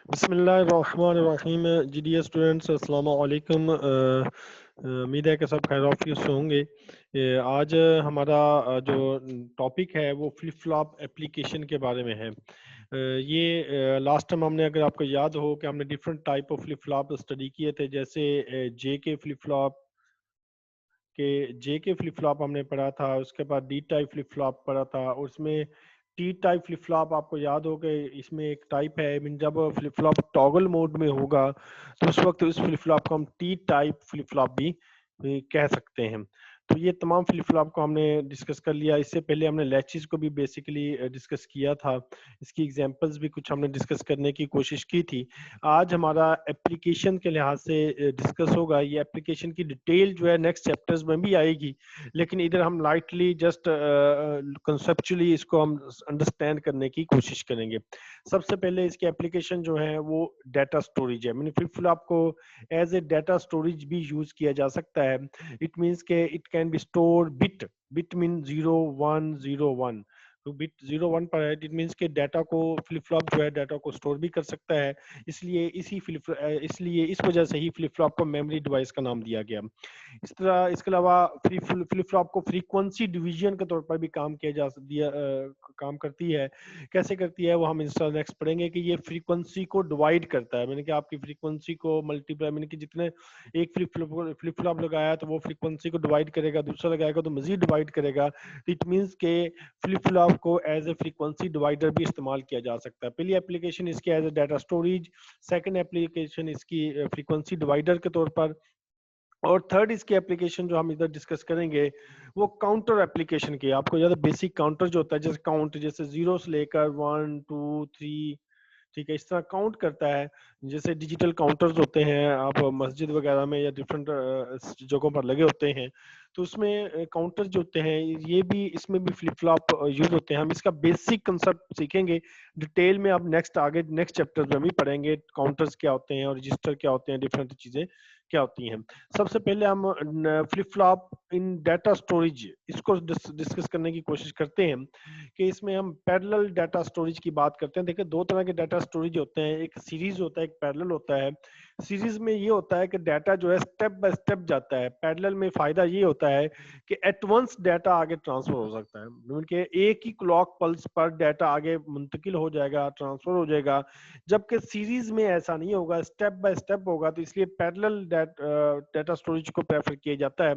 बिस्मिल्लाहिर्रहमानिर्रहीम। G D students अस्सलाम वालेकुम। उम्मीद है कि सब खैर आफियत से होंगे। आज हमारा जो टॉपिक है वो फ्लिप फ्लॉप एप्लीकेशन के बारे में है। ये लास्ट टाइम हमने, अगर आपको याद हो, कि हमने different type of flip flop study किए थे, जैसे जे के फ्लिप फ्लॉप जे के फ्लिप फ्लॉप हमने पढ़ा था। उसके बाद डी टाइप फ्लिप फ्लॉप पढ़ा था, और उसमें टी टाइप फ्लिप फ्लॉप आपको याद हो कि इसमें एक टाइप है, जब फ्लिप फ्लॉप टॉगल मोड में होगा तो उस वक्त उस फ्लिप फ्लॉप को हम टी टाइप फ्लिप फ्लॉप भी कह सकते हैं। तो ये तमाम फ्लिप फ्लॉप को हमने डिस्कस कर लिया। इससे पहले हमने लैचेस को भी बेसिकली डिस्कस किया था। इसकी एग्जांपल्स भी कुछ हमने डिस्कस करने की कोशिश की थी। आज हमारा एप्लीकेशन के लिहाज से डिस्कस होगा। ये एप्लीकेशन की डिटेल जो है नेक्स्ट चैप्टर्स में भी आएगी, लेकिन इधर हम लाइटली जस्ट कंसेप्चुअली इसको हम अंडरस्टैंड करने की कोशिश करेंगे। सबसे पहले इसकी एप्लीकेशन जो है वो डाटा स्टोरेज है। मैंने फ्लिप फ्लॉप को एज ए डाटा स्टोरेज भी यूज किया जा सकता है। इट मीन्स के it can B store bit. Bit mean 0101। तो बिट 01 पर है, इट मीन्स के डाटा को फ्लिप फ्लॉप जो है डाटा को स्टोर भी कर सकता है। इसलिए इस वजह से ही फ्लिप फ्लॉप को मेमोरी डिवाइस का नाम दिया गया। इस तरह इसके अलावा फ्लिप फ्लॉप को फ्रीक्वेंसी डिवीजन के तौर पर भी काम करती है। कैसे करती है वो हम इंस्टॉल नेक्स्ट पढ़ेंगे कि ये फ्रीक्वेंसी को डिवाइड करता है। मैंने कि आपकी फ्रीक्वेंसी को मल्टीप्लाई, मैंने कि जितने एक फ्लिप फ्लॉप लगाया तो वो फ्रीक्वेंसी को डिवाइड करेगा, दूसरा लगाएगा तो मजीद डिवाइड करेगा। इट मीन्स के फ्लिप फ्लॉप को एज ए फ्रीक्वेंसी डिवाइडर भी इस्तेमाल किया जा सकता है। पहली एप्लीकेशन इसकी as a data storage, second application इसकी फ्रीक्वेंसी डिवाइडर के तौर पर, और थर्ड इसकी एप्लीकेशन जो हम इधर डिस्कस करेंगे वो काउंटर एप्लीकेशन की। आपको याद है बेसिक काउंटर जो होता है, जैसे काउंट, जैसे जीरो से लेकर 1 2 3, ठीक है, इस तरह काउंट करता है। जैसे डिजिटल काउंटर्स होते हैं, आप मस्जिद वगैरह में या डिफरेंट जगहों पर लगे होते हैं, तो उसमें काउंटर जो होते हैं ये भी, इसमें भी फ्लिप फ्लॉप यूज होते हैं। हम इसका बेसिक कंसेप्ट सीखेंगे डिटेल में। आप आगे नेक्स्ट चैप्टर में भी पढ़ेंगे काउंटर्स क्या होते हैं और रजिस्टर क्या होते हैं, डिफरेंट चीजें क्या होती हैं। सबसे पहले हम फ्लिप फ्लॉप इन डाटा स्टोरेज इसको डिस्कस करने की कोशिश करते हैं कि इसमें हम पैरेलल डाटा स्टोरेज की बात करते हैं। देखिए, दो तरह के डाटा स्टोरेज होते हैं, एक सीरीज होता है, एक पैरेलल होता है। सीरीज में ये होता है कि डाटा जो है स्टेप बाय स्टेप जाता है। पैरेलल में फायदा ये होता है कि एट वंस डाटा आगे ट्रांसफर हो सकता है, उनके एक ही क्लॉक पल्स पर डाटा आगे मुंतकिल हो जाएगा, ट्रांसफर हो जाएगा। जबकि सीरीज में ऐसा नहीं होगा, स्टेप बाय स्टेप होगा। तो इसलिए पैरेलल डाटा स्टोरेज को प्रेफर किया जाता है।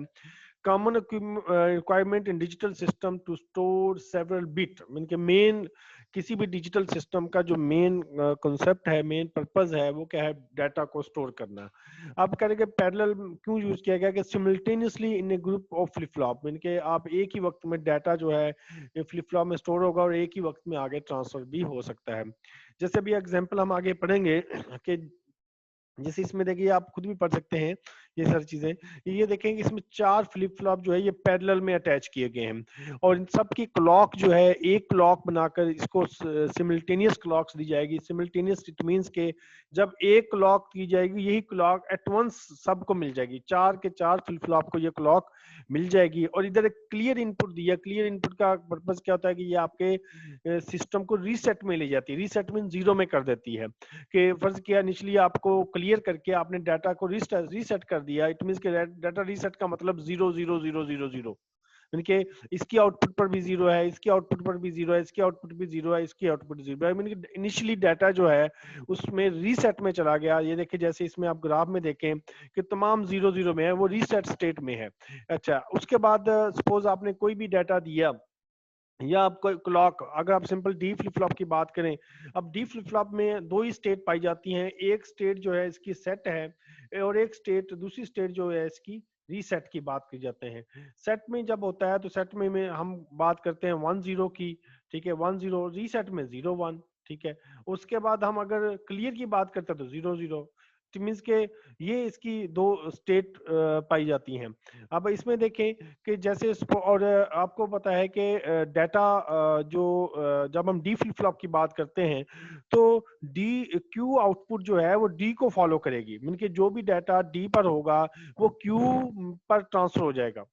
Common requirement in digital system to store several bit, mean के मेन, किसी भी डिजिटल सिस्टम का जो मेन कॉन्सेप्ट है, मेन पर्पस है, वो क्या है, डाटा को स्टोर करना। आप कह रहे कि पैरेलल क्यों यूज किया गया, कि simultaneously in A group of flip flop, mean के आप एक ही वक्त में डाटा जो है फ्लिप फ्लॉप में स्टोर होगा और एक ही वक्त में आगे ट्रांसफर भी हो सकता है। जैसे अभी एग्जांपल हम आगे पढ़ेंगे कि जैसे इसमें देखिए, आप खुद भी पढ़ सकते हैं ये सारी चीजें। ये देखेंगे इसमें 4 फ्लिप फ्लॉप जो है ये पैरेलल में अटैच किए गए हैं, और इन सब की क्लॉक जो है एक क्लॉक बनाकर इसको सिमिल्टेनियस क्लॉक्स दी जाएगी। सिमिल्टेनियस इट मींस के जब एक क्लॉक दी जाएगी, यही क्लॉक एट वंस सबको मिल जाएगी, 4 के 4 फ्लिप फ्लॉप को ये क्लॉक मिल जाएगी। और इधर एक क्लियर इनपुट दिया। क्लियर इनपुट का पर्पज क्या होता है कि ये आपके सिस्टम को रीसेट में ले जाती है। रीसेट मीन जीरो में कर देती है। कि फर्ज किया इनिशियली आपको क्लियर करके आपने डाटा को रीसेट कर दिया, इट मींस के डाटा रीसेट का मतलब 0 0 0 0 0, यानी कि इसकी आउटपुट पर भी जीरो है, इसकी आउटपुट पर भी जीरो है, इसकी आउटपुट भी जीरो है, इसकी आउटपुट जीरो है। मीन इनिशियली डाटा जो है उसमें रीसेट में चला गया। ये देखिए, जैसे इसमें आप ग्राफ में देखें कि तमाम जीरो जीरो में है, वो रीसेट स्टेट में है। अच्छा, उसके बाद सपोज आपने कोई भी डाटा दिया, या आपको क्लॉक, अगर आप सिंपल डी फ्लिप फ्लॉप की बात करें, अब डी फ्लिप फ्लॉप में दो ही स्टेट पाई जाती हैं। एक स्टेट जो है इसकी सेट है, और एक स्टेट, दूसरी स्टेट जो है इसकी रीसेट की बात की जाते हैं। सेट में जब होता है तो सेट में हम बात करते हैं 1 0 की, ठीक है, 1 0, रीसेट में 0 1, ठीक है। उसके बाद हम अगर क्लियर की बात करते हैं तो 0 0, मीन्स के ये इसकी दो स्टेट पाई जाती हैं। अब इसमें देखें कि जैसे और आपको पता है कि डाटा जब हम डी फ्लिप फ्लॉप की बात करते हैं तो डी क्यू आउटपुट जो है वो डी को फॉलो करेगी, मीन कि जो भी डाटा डी पर होगा वो क्यू पर ट्रांसफर हो जाएगा।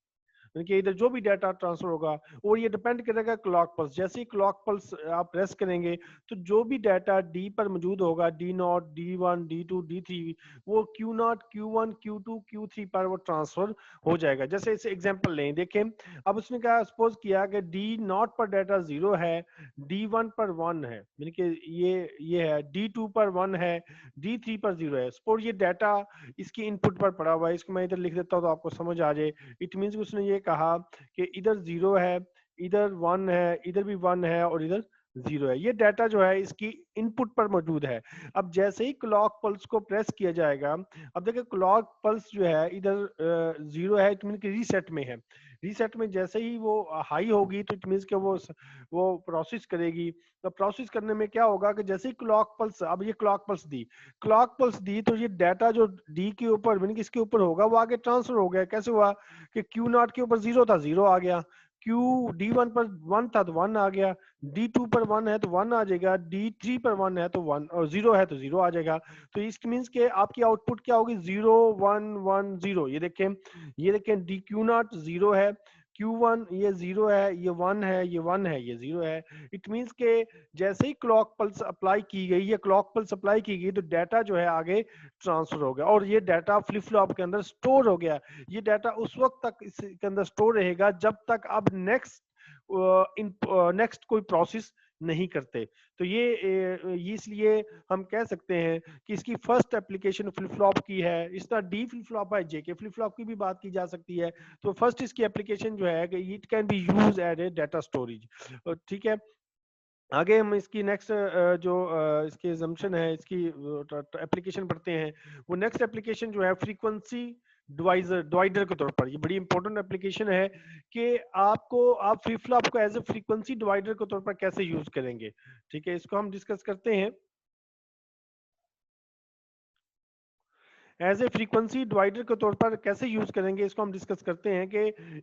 कि इधर जो भी डाटा ट्रांसफर होगा, और ये डिपेंड करेगा क्लॉक पल्स। जैसे ही क्लॉक पल्स आप प्रेस करेंगे तो जो भी डाटा डी पर मौजूद होगा, D0, D1, D2, D3, वो Q0, Q1, Q2, Q3 पर वो ट्रांसफर हो जाएगा। जैसे इसे एग्जांपल लें, देखें अब उसने क्या सपोज किया कि D0 पर डाटा 0 है, D1 पर 1 है, यानी कि ये है, D2 पर 1 है, D3 पर 0 है। सपोज ये डाटा इसकी इनपुट पर पड़ा हुआ है, इसको मैं इधर लिख देता हूँ तो आपको समझ आ जाए। इट मीन्स उसने ये कहा कि इधर 0 है, इधर 1 है, इधर भी 1 है और इधर 0 है। ये डाटा जो है इसकी इनपुट पर मौजूद है। अब जैसे ही क्लॉक पल्स को प्रेस किया जाएगा, अब देखिए क्लॉक पल्स जो है इधर 0 है, इट मीन कि रीसेट में है। रीसेट में जैसे ही वो हाई होगी तो इट मीन्स कि वो प्रोसेस करेगी। तो प्रोसेस करने में क्या होगा कि जैसे ही क्लॉक पल्स, अब ये क्लॉक पल्स दी तो ये डाटा जो डी के ऊपर मीन किसके ऊपर होगा, वो आगे ट्रांसफर हो गया। कैसे हुआ कि Q0 के ऊपर 0 था, 0 आ गया, Q D1 पर 1 था तो 1 आ गया, D2 पर 1 है तो 1 आ जाएगा, D3 पर 1 है तो 1, और 0 है तो 0 आ जाएगा। तो इस मीन्स के आपकी आउटपुट क्या होगी, 0 1 1 0। ये देखें डी Q0 0 है, Q1 ये 0 है, ये 1 है, ये 1 है, ये 0 है। इट मीन्स के जैसे ही क्लॉक पल्स अप्लाई की गई, ये क्लॉक पल्स अप्लाई की गई तो डाटा जो है आगे ट्रांसफर हो गया, और ये डाटा फ्लिप फ्लॉप के अंदर स्टोर हो गया। ये डाटा उस वक्त तक इसके अंदर स्टोर रहेगा जब तक अब नेक्स्ट कोई प्रोसेस नहीं करते। तो ये इसलिए हम कह सकते हैं कि इसकी फर्स्ट एप्लीकेशन फ्लिप फ्लॉप की है। इस तरह डी फ्लिप फ्लॉप है, जेके फ्लिप फ्लॉप की भी बात की जा सकती है। तो फर्स्ट इसकी एप्लीकेशन जो है कि it can be use as a data storage. ठीक है, आगे हम इसकी नेक्स्ट जो इसकी assumption है, इसकी एप्लीकेशन पढ़ते हैं। वो नेक्स्ट एप्लीकेशन जो है फ्रीक्वेंसी डिवाइडर के तौर पर, ये बड़ी इंपॉर्टेंट एप्लीकेशन है कि आप फ्लिप फ्लॉप को एज ए फ्रीक्वेंसी डिवाइडर के तौर पर कैसे यूज करेंगे। ठीक है, इसको हम डिस्कस करते हैं। एज ए फ्रीक्वेंसी डिवाइडर के तौर पर कैसे यूज करेंगे, इसको हम डिस्कस करते हैं कि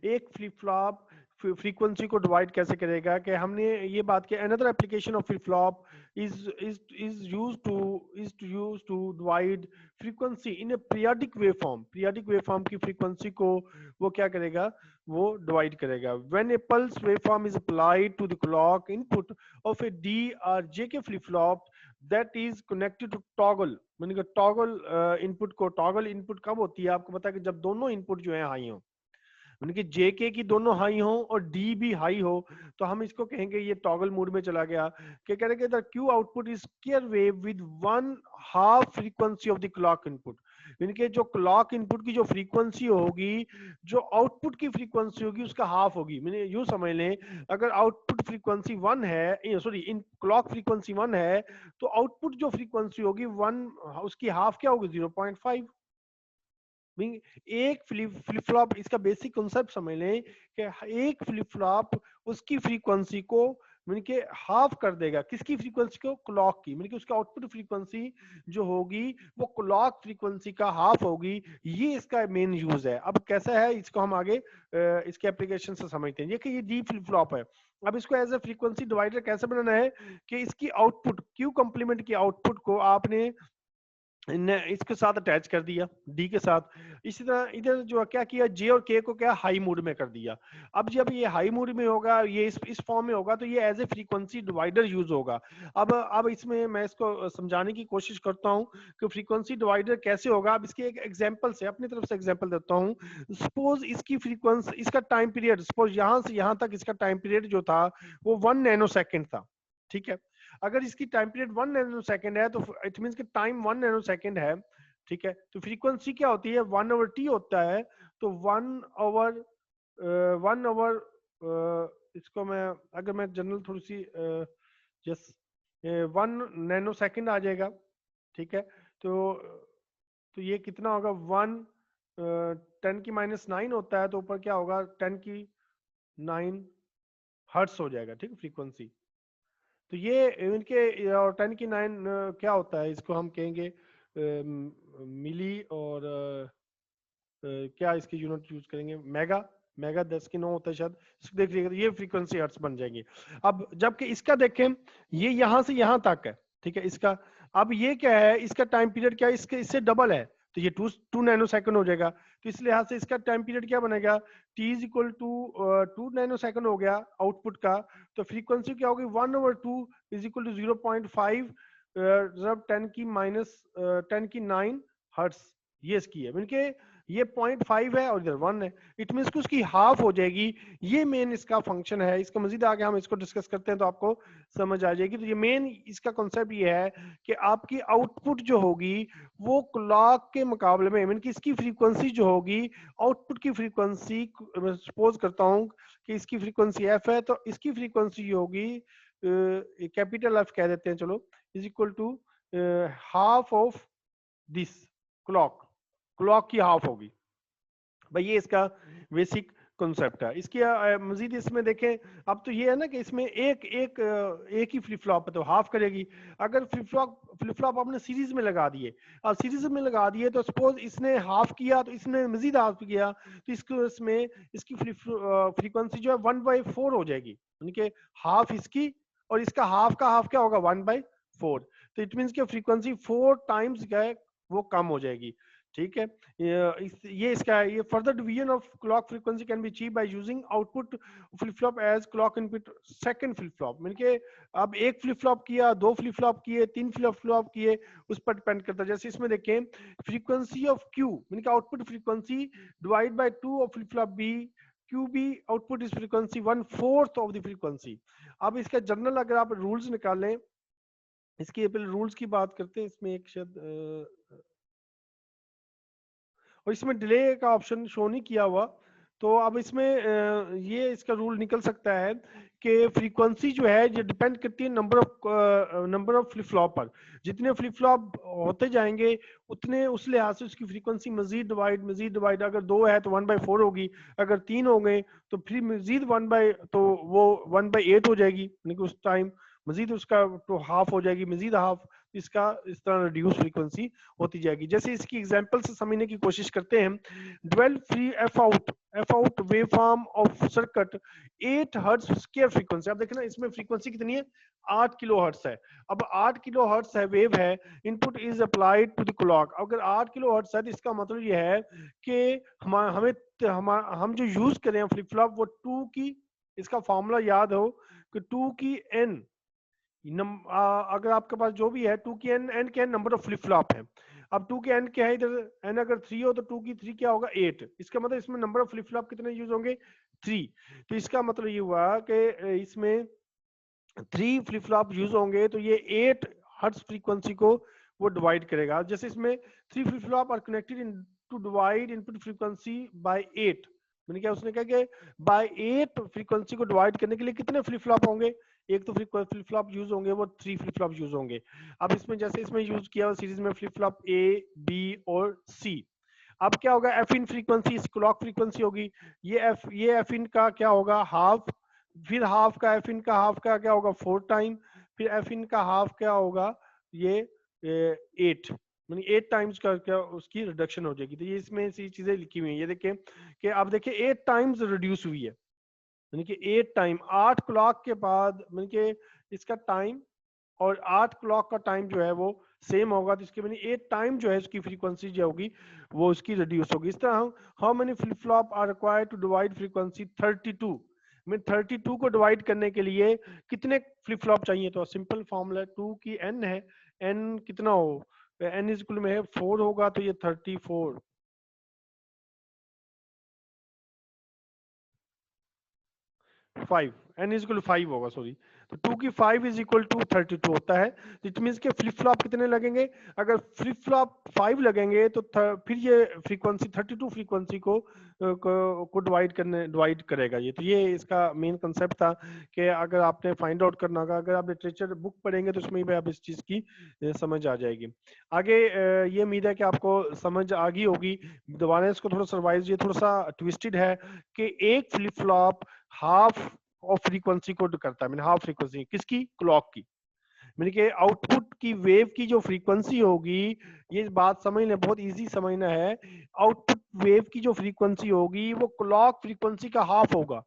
एक फ्लिप फ्लॉप फ्रीक्वेंसी को डिवाइड कैसे करेगा। कि हमने ये बात की, another application of flip flop is use to divide frequency in a periodic waveform. Periodic waveform की फ्रीक्वेंसी को वो क्या करेगा, वो डिवाइड करेगा। When a pulse waveform is applied to the clock input of a D और J K flip flop that is connected to toggle. मैंने कहा टॉगल इनपुट कब होती है, आपको पता है कि जब दोनों इनपुट जो है हाई हो, यानी कि जेके की दोनों हाई हो और डी भी हाई हो, तो हम इसको कहेंगे ये टॉगल मोड में चला गया। क्या करेंगे, the Q output is square wave with 1/2 frequency of the clock input. यानी कि जो क्लॉक इनपुट की जो फ्रीक्वेंसी होगी, जो आउटपुट की फ्रीक्वेंसी होगी उसका हाफ होगी। मैंने यूं समझ लें, अगर आउटपुट फ्रीक्वेंसी 1 है, सॉरी इन क्लॉक फ्रीक्वेंसी 1 है, तो आउटपुट जो फ्रीक्वेंसी होगी 1, उसकी हाफ क्या होगी, 0.5। एक फ्लिप फ्लॉप, इसका बेसिक कॉन्सेप्ट समझ लें कि एक फ्लिप फ्लॉप उसकी फ्रीक्वेंसी को मैंने कि हाफ कर देगा। किसकी फ्रीक्वेंसी को, क्लॉक की। मैंने कि उसका आउटपुट फ्रीक्वेंसी जो होगी वो क्लॉक फ्रीक्वेंसी का हाफ होगी। ये इसका मेन यूज है। अब कैसा है, इसको हम आगे इसके एप्लीकेशन से समझते हैं। ये कि ये डी फ्लिप फ्लॉप है। अब इसको एज ए फ्रीक्वेंसी डिवाइडर कैसे बनाना है कि इसकी आउटपुट क्यू कंप्लीमेंट की आउटपुट को आपने इसके साथ अटैच कर दिया, डी के साथ। इसी तरह इधर जो क्या किया, जे और के को क्या हाई मोड में कर दिया। अब जब ये हाई मोड में होगा, ये इस फॉर्म में होगा, तो ये as a frequency divider use होगा। अब इसमें मैं इसको समझाने की कोशिश करता हूँ कि फ्रीक्वेंसी डिवाइडर कैसे होगा। अब इसके एक एग्जांपल से, अपनी तरफ से एग्जांपल देता हूँ। सपोज इसकी फ्रीक्वेंसी, इसका टाइम पीरियड, सपोज यहाँ से यहाँ तक इसका टाइम पीरियड जो था वो 1 नैनो सेकेंड था। ठीक है, अगर इसकी टाइम पीरियड 1 नैनो सेकेंड है तो इट मींस कि टाइम 1 नैनो सेकेंड है। ठीक है, तो फ्रीक्वेंसी क्या होती है, 1/t होता है। तो 1/1 इसको मैं, अगर मैं जनरल थोड़ी सी जस्ट 1 नैनो सेकेंड आ जाएगा। ठीक है, तो ये कितना होगा, 1 10⁻⁹ होता है, तो ऊपर क्या होगा, 10⁹ हर्ट्स हो जाएगा। ठीक है, फ्रीक्वेंसी। तो ये इनके 10⁹ क्या होता है, इसको हम कहेंगे मिली, और क्या इसकी यूनिट यूज करेंगे, मेगा। मेगा 10⁹ होता है शायद, इसको देख लीजिएगा। ये फ्रीक्वेंसी हर्ट्ज बन जाएंगे। अब जबकि इसका देखें, ये यहाँ से यहाँ तक है। ठीक है, इसका अब ये क्या है, इसका टाइम पीरियड क्या है, इसके इससे डबल है। तो ये 2 नैनो सेकंड हो जाएगा। तो इस लिहाज से इसका टाइम पीरियड क्या बनेगा, t is equal to 2 nanosecond हो गया आउटपुट का, तो फ्रीक्वेंसी क्या होगी 1/2 इज इक्वल टू 0.5 जब 10 की 9 हर्ट्स, ये इसकी है। मीन के ये 0.5 है और इधर 1 है, इट मीन कि उसकी हाफ हो जाएगी। ये मेन इसका फंक्शन है। इसको मजीद आगे हम इसको डिस्कस करते हैं तो आपको समझ आ जाएगी। तो ये मेन इसका कॉन्सेप्ट ये है कि आपकी आउटपुट जो होगी वो क्लॉक के मुकाबले में, मीन कि इसकी फ्रीक्वेंसी जो होगी, आउटपुट की फ्रीक्वेंसी, सपोज करता हूँ कि इसकी फ्रीक्वेंसी एफ है, तो इसकी फ्रीक्वेंसी होगी कैपिटल एफ कह देते हैं चलो, is equal to half of this clock, clock की हाफ होगी भाई। ये इसका बेसिक कॉन्सेप्ट है। इसकी मजीद इसमें देखें, अब तो ये है ना कि इसमें एक ही फ्लिप फ्लॉप है तो हाफ करेगी। अगर फ्लिप फ्लॉप आपने सीरीज में लगा दिए, और सीरीज में लगा दिए तो सपोज इसने हाफ किया तो इसने मजीद हाफ किया, तो इसको इसमें इसकी फ्रीक्वेंसी जो है 1/4 हो जाएगी, यानी कि हाफ इसकी और इसका हाफ का हाफ क्या होगा 1/4। तो इट मीन्स के फ्रीक्वेंसी 4 टाइम्स क्या है वो कम हो जाएगी। ठीक है, ये इसका है। ये further division of clock frequency can be achieve by using output flip flop as clock input second flip flop. Mean के अब एक फ्लिप फ्लॉप किया, दो फ्लिप फ्लॉप किए, तीन फ्लिप फ्लॉप किए, उस पर डिपेंड करता है। जैसे इसमें देखें फ्रीक्वेंसी ऑफ क्यू, मीन के output frequency divide by 2 of flip flop B, Q B output is frequency 1/4 of the frequency. अब इसका जनरल अगर आप रूल्स निकालें, इसकी रूल्स की बात करते हैं। इसमें एक शब्द और इसमें डिले का ऑप्शन शो नहीं किया हुआ, तो अब इसमें ये इसका रूल निकल सकता है कि फ्रीक्वेंसी जो है ये डिपेंड करती है नंबर ऑफ फ्लिप फ्लॉप पर। जितने फ्लिप फ्लॉप होते जाएंगे उतने उस लिहाज से उसकी फ्रीक्वेंसी मजीद डिवाइड, अगर 2 है तो 1/4 होगी, अगर 3 हो गए तो फिर मजीद 1 तो वो 1/8 हो जाएगी, यानी कि उस टाइम मजीद उसका तो हाफ हो जाएगी, मजीद हाफ, इसका इस तरह रिड्यूस फ्रीक्वेंसी होती जाएगी। जैसे इसकी एग्जांपल से समझने की कोशिश करते हैं। 12 free F out wave form of circuit 8 hertz square frequency. अब देखना इसमें फ्रीक्वेंसी कितनी है 8 किलो हर्ट्ज है। अब 8 किलो हर्ट्ज है वेव है, input is applied to the clock. अगर 8 किलो हर्ट्ज है तो इसका मतलब ये है कि हम जो यूज करें फ्लिप फ्लॉप वो 2 की, इसका फॉर्मूला याद हो कि 2 की n अगर आपके पास जो भी है 2 की n के नंबर ऑफ फ्लिप फ्लॉप है। अब 2 के n क्या है, इधर n अगर 3 हो तो 2 की 3 क्या होगा 8। इसका मतलब इसमें नंबर ऑफ फ्लिप फ्लॉप कितने यूज होंगे 3। तो इसका मतलब ये हुआ कि इसमें 3 फ्लिप फ्लॉप यूज होंगे तो ये 8 हर्ट्ज फ्रीक्वेंसी को वो डिवाइड करेगा। जैसे इसमें 3 flip flop are connected in to divide input frequency by 8। मैंने क्या उसने कहा कि बाय 8 फ्रीक्वेंसी को डिवाइड करने के लिए कितने फ्लिप फ्लॉप होंगे, एक तो फ्लिप फ्लॉप यूज होंगे वो 3 फ्लिप फ्लॉप यूज होंगे। अब इसमें जैसे इसमें यूज किया सीरीज में फ्लिप फ्लॉप ए बी और सी। अब क्या होगा एफ इन फ्रीक्वेंसी इस क्लॉक फ्रीक्वेंसी होगी, ये एफ इन का क्या होगा हाफ, फिर हाफ का एफ इन का हाफ का क्या होगा 4 टाइम, फिर एफ इन का हाफ क्या होगा ये 8, यानी 8 टाइम्स का क्या उसकी रिडक्शन हो जाएगी। तो ये इसमें ऐसी चीजें लिखी हुई हैं। ये देखें कि आप देखिए 8 टाइम्स रिड्यूस हुई है, यानी कि 8 टाइम 8 क्लॉक के बाद, यानी कि इसका टाइम और 8 क्लॉक का टाइम जो है वो सेम होगा, तो इसके मैंने 8 टाइम जो है इसकी फ्रीक्वेंसी जो होगी वो उसकी रिड्यूस होगी। इस तरह how many flip flop are required to divide frequency 32। मैं 32 को डिवाइड करने के लिए कितने फ्लिप फ्लॉप चाहिए, तो सिंपल फॉर्मूला 2 की n है, n कितना हो n इज इक्वल में है 4 होगा तो ये 34 5 n इज इक्वल 5 होगा सॉरी, तो 2 की 5 इज इक्वल टू 32 होता है। इट मींस के फ्लिप फ्लॉप कितने लगेंगे, अगर फ्लिप फ्लॉप 5 लगेंगे तो फिर ये फ्रीक्वेंसी 32 फ्रीक्वेंसी को डिवाइड करेगा ये। तो ये इसका मेन कंसेप्ट था कि अगर आपने फाइंड आउट करना होगा, अगर आप लिटरेचर बुक पढ़ेंगे तो उसमें भी आप इस चीज की समझ आ जाएगी। आगे ये उम्मीद है कि आपको समझ आ गई होगी। दोबारा इसको थोड़ा सर्वाइज, ये थोड़ा सा ट्विस्टेड है कि एक flip flop half of frequency को करता है, मैंने हाफ फ्रीक्वेंसी किसकी क्लॉक की, मैंने कि आउटपुट की वेव की जो फ्रीक्वेंसी होगी, ये बात समझ लें बहुत इजी समझना है, आउटपुट वेव की जो फ्रीक्वेंसी होगी वो क्लॉक फ्रीक्वेंसी का हाफ होगा।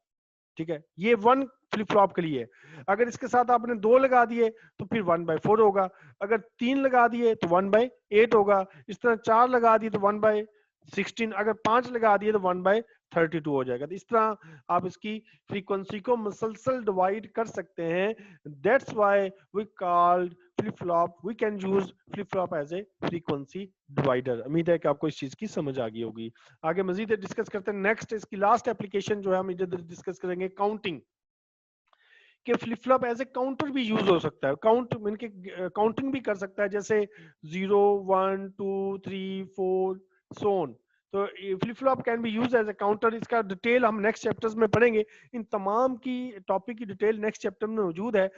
ठीक है, ये 1 फ्लिप फ्लॉप के लिए। अगर इसके साथ आपने 2 लगा दिए तो फिर 1/4 होगा, अगर 3 लगा दिए तो 1/8 होगा, इस तरह 4 लगा दिए तो 1/16, अगर 5 लगा दिए तो 1/32 हो जाएगा। तो इस तरह आप इसकी फ्रीक्वेंसी को मुसलसल डिवाइड कर सकते हैं। That's why we called flip flop, we can use flip flop as a frequency divider. उम्मीद है कि आपको इस चीज की समझ आ गई होगी। आगे मजीद डिस्कस करते हैं। नेक्स्ट इसकी लास्ट एप्लीकेशन जो है हम इधर डिस्कस करेंगे काउंटिंग, कि flip flop as a counter भी यूज हो सकता है। काउंट मीन के काउंटिंग भी कर सकता है, जैसे 0 1 2 3 4 सो ऑन। तो flip flop can be use as a counter. इसका डिटेल हम नेक्स्ट चैप्टर्स में पढ़ेंगे। इन तमाम की टॉपिक की डिटेल नेक्स्ट चैप्टर में मौजूद है।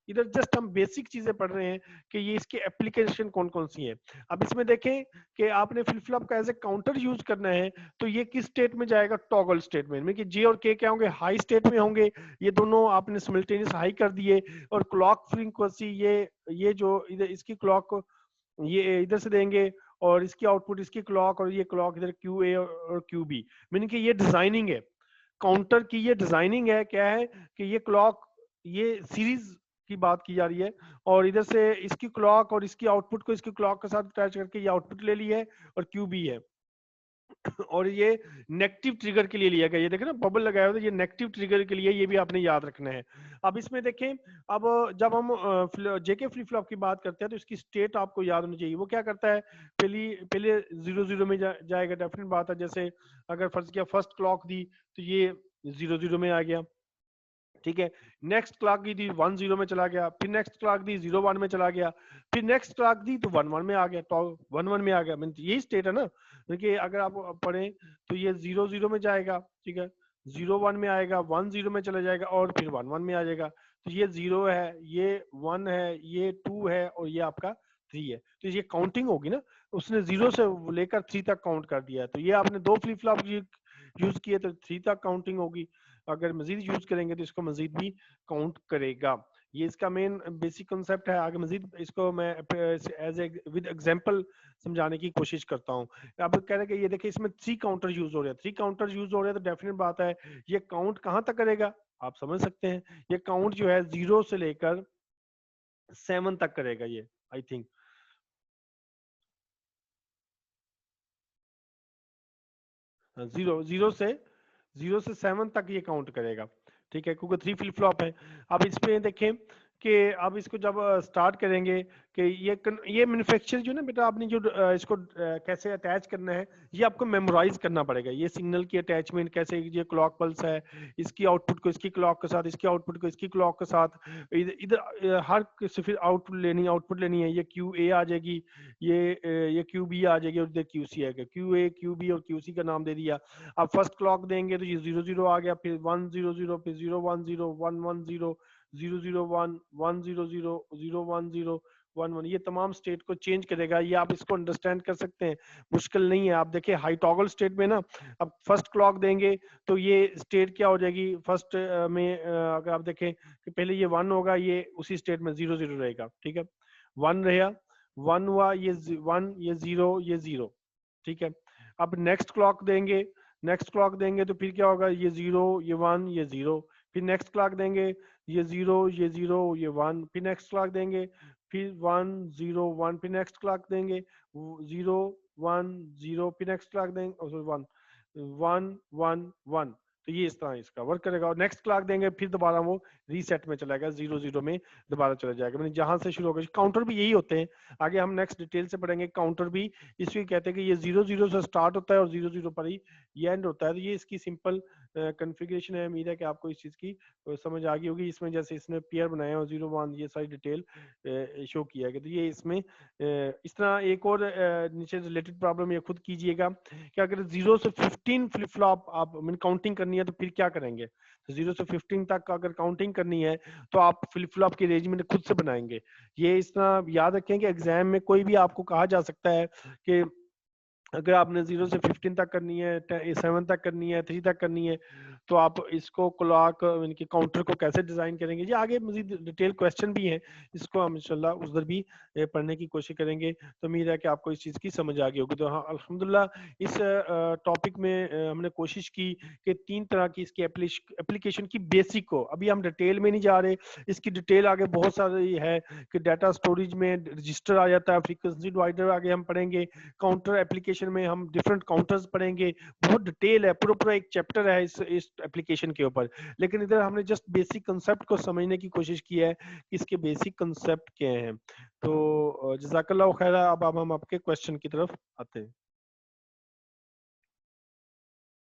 इधर जस्ट हम बेसिक चीजें पढ़ रहे हैं कि ये इसकी एप्लीकेशन कौन कौन सी है। अब इसमें देखें कि आपने फ्लिप फ्लॉप का एज ए काउंटर यूज करना है, तो ये किस स्टेट में जाएगा? टॉगल स्टेट में। कि जे और के क्या होंगे? हाई स्टेट में होंगे। ये दोनों आपने सिमल्टेनियस हाई कर दिए, और क्लॉक फ्रीक्वेंसी ये जो इधर इसकी क्लॉक ये इधर से देंगे, और इसकी आउटपुट इसकी क्लॉक, और ये क्लॉक इधर क्यू ए और क्यू बी। मीनिंग कि ये डिजाइनिंग है काउंटर की, ये डिजाइनिंग है। क्या है कि ये क्लॉक, ये सीरीज की बात की जा रही है, और इधर से इसकी क्लॉक और इसकी आउटपुट को इसकी क्लॉक के साथ अटैच करके ये आउटपुट ले ली है, और क्यू बी है। और ये नेगेटिव ट्रिगर के लिए लिया गया। ये देखें ना बबल लगाया हुआ है, ये नेगेटिव ट्रिगर के लिए, ये भी आपने याद रखना है। अब इसमें देखें, अब जब हम जेके फ्लिप फ्लॉप की बात करते हैं तो इसकी स्टेट आपको याद होनी चाहिए। वो क्या करता है? पहले 0 0 में जाएगा, डेफिनेट बात है। जैसे अगर फर्ज किया फर्स्ट क्लॉक दी तो ये 0 0 में आ गया, ठीक है। नेक्स्ट क्लॉक दी 1 0 में चला गया, फिर नेक्स्ट क्लॉक दी 0 1 में चला गया, फिर नेक्स्ट क्लॉक दी तो 1 1 में आ गया, तो 1 1 में आ गया। मीन यही स्टेट है ना। देखिए अगर आप पढ़ें तो ये 0 0 में जाएगा, ठीक है, 0 1 में आएगा, 1 0 में चला जाएगा, और फिर 1 1 में आ जाएगा। तो ये 0 है, ये 1 है, ये 2 है, और ये आपका 3 है। तो ये काउंटिंग होगी ना, उसने 0 से लेकर 3 तक काउंट कर दिया है। तो ये आपने 2 फ्लिप फ्लॉप यूज किए तो 3 तक काउंटिंग होगी। अगर मजीद यूज करेंगे तो इसको मजीद भी काउंट करेगा। ये इसका मेन बेसिक कॉन्सेप्ट है। आगे मजीद इसको मैं एज ए विद एग्जांपल समझाने की कोशिश करता हूँ। अब कह रहे हैं कि ये देखिए इसमें 3 काउंटर यूज हो रहे हैं। 3 काउंटर यूज हो रहे हैं तो डेफिनेट बात है ये काउंट कहाँ तक करेगा? आप समझ सकते हैं। ये काउंट जो है 0 से लेकर 7 तक करेगा। ये आई थिंक 0 से 7 तक ये काउंट करेगा, ठीक है, क्योंकि 3 फ्लिप फ्लॉप है। अब इस पे देखें कि अब इसको जब स्टार्ट करेंगे कि ये मैन्युफैक्चर जो ना बेटा, आपने जो इसको कैसे अटैच करना है, ये आपको मेमोराइज करना पड़ेगा। ये सिग्नल की अटैचमेंट कैसे, ये क्लॉक पल्स है, इसकी आउटपुट को इसकी क्लॉक के साथ, इसकी आउटपुट को इसकी क्लॉक के साथ, इधर हर से फिर आउटपुट लेनी है। ये क्यू ए आ जाएगी, ये क्यू बी आ जाएगी, और इधर क्यू सी आएगा। क्यू ए, क्यू बी और क्यू सी का नाम दे दिया। अब फर्स्ट क्लॉक देंगे तो ये 0 0 आ गया, फिर 1 0 0, फिर 0 1 0 1 1 0 0 0 1 1 0 0 0 1 0 1 1। ये तमाम स्टेट को चेंज करेगा। ये आप इसको अंडरस्टैंड कर सकते हैं, मुश्किल नहीं है। आप देखिए हाई टॉगल स्टेट में ना, अब फर्स्ट क्लॉक देंगे तो ये स्टेट क्या हो जाएगी? फर्स्ट में अगर आप देखें कि पहले ये 1 होगा, ये उसी स्टेट में 0 0 रहेगा, ठीक है। 1 रहा, 1 हुआ, ये 1, ये 0, ये 0, ठीक है। अब नेक्स्ट क्लॉक देंगे तो फिर क्या होगा? ये 0, ये 1, ये 0। फिर नेक्स्ट क्लॉक देंगे, ये 0, ये 0, ये 1। फिर नेक्स्ट क्लॉक देंगे, फिर 1 0 1। फिर नेक्स्ट क्लॉक देंगे 0 1 0। फिर नेक्स्ट क्लॉक देंगे 1 1 1 1। तो ये इस तरह इसका वर्क करेगा। और नेक्स्ट क्लॉक देंगे, फिर दोबारा वो रीसेट में चला गया, 0 0 में दोबारा चला जाएगा। मैंने जहां से शुरू होगा, काउंटर भी यही होते हैं। आगे हम नेक्स्ट डिटेल से पढ़ेंगे। काउंटर भी इसलिए कहते हैं कि ये 0 0 से स्टार्ट होता है और 0 0 पर ही ये एंड होता है। तो ये इसकी सिंपल कॉन्फ़िगरेशन है। उम्मीद है कि आपको इस चीज की समझ आ गई होगी। इसमें जैसे इसने पेयर बनाया और 0 1 ये सारी डिटेल शो किया गया। तो ये इसमें इस तरह एक और नीचे रिलेटेड प्रॉब्लम ये खुद कीजिएगा कि अगर 0 से 15 फ्लिप फ्लॉप आप काउंटिंग करनी है तो फिर क्या करेंगे? तो 0 से 15 तक अगर काउंटिंग करनी है तो आप फ्लिप फ्लॉप की अरेंजमेंट खुद से बनाएंगे। ये इस तरह याद रखें कि एग्जाम में कोई भी आपको कहा जा सकता है कि अगर आपने 0 से 15 तक करनी है, 7 तक करनी है, 3 तक करनी है, तो आप इसको क्लॉक इनके काउंटर को कैसे डिज़ाइन करेंगे? ये आगे मज़ीद डिटेल क्वेश्चन भी हैं, इसको हम इंशाल्लाह उधर भी पढ़ने की कोशिश करेंगे। तो उम्मीद है कि आपको इस चीज़ की समझ आ गई होगी। तो हाँ, अल्हम्दुलिल्लाह इस टॉपिक में हमने कोशिश की कि 3 तरह की इसकी एप्लीकेशन की बेसिक को, अभी हम डिटेल में नहीं जा रहे, इसकी डिटेल आगे बहुत सारी है कि डाटा स्टोरेज में रजिस्टर आ जाता है, फ्रीक्वेंसी डिवाइडर आगे हम पढ़ेंगे, काउंटर एप्लीकेशन में हम डिफरेंट काउंटर्स पढ़ेंगे, बहुत डिटेल है, पूरा-पूरा एक चैप्टर है इस एप्लीकेशन के ऊपर। लेकिन इधर हमने जस्ट बेसिक कांसेप्ट को समझने की कोशिश की है कि इसके बेसिक कांसेप्ट क्या हैं। तो जज़ाकल्लाह खैरा, अब हम आपके क्वेश्चन की तरफ आते हैं।